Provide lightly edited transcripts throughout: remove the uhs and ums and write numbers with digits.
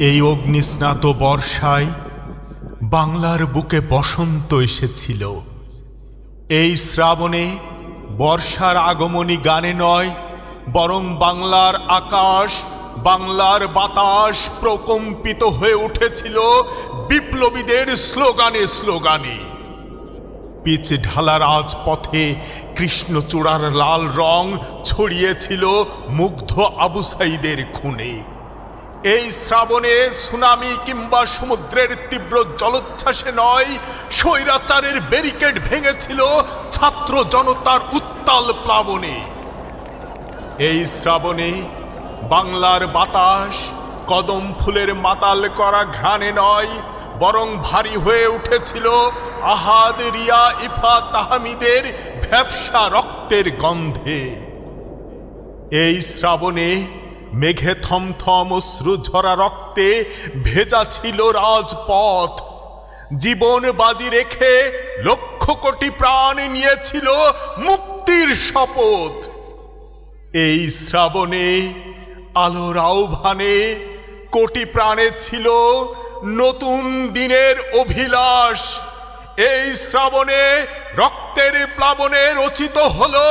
এই অগ্নিস্নাত বর্ষায় বাংলার বুকে বসন্ত এসেছিল। এই শ্রাবণে বর্ষার আগমনী গানে নয়, বরং বাংলার আকাশ, বাংলার বাতাস প্রকম্পিত হয়ে উঠেছিল বিপ্লবীদের স্লোগানে স্লোগানে। পিচ ঢালা রাজপথে কৃষ্ণচূড়ার লাল রং ছড়িয়েছিল মুগ্ধ আবু সাইদের খুনে। এই শ্রাবণে সুনামি কিংবা সমুদ্রের তীব্র জলোচ্ছ্বাসে নয়, স্বৈরাচারের ব্যারিকেড ভেঙেছিল ছাত্র জনতার উত্তাল প্লাবনে। এই শ্রাবণে বাংলার বাতাস কদম ফুলের মাতাল করা ঘ্রাণে নয়, বরং ভারী হয়ে উঠেছিল আহাদ, রিয়া, ইফা, তাহমিদের ভ্যাপসা রক্তের গন্ধে। এই শ্রাবণে মেঘে থমথম অশ্রু ঝরা রক্তে ভেজা ছিল রাজপথ। জীবন বাজি রেখে লক্ষ কোটি প্রাণ নিয়েছিল মুক্তির শপথ। এই শ্রাবণে আলোর আহ্বানে কোটি প্রাণে ছিল নতুন দিনের অভিলাষ। এই শ্রাবণে রক্তের প্লাবনে রচিত হলো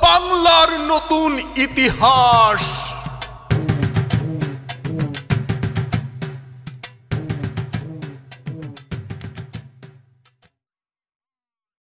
বাংলার নতুন ইতিহাস।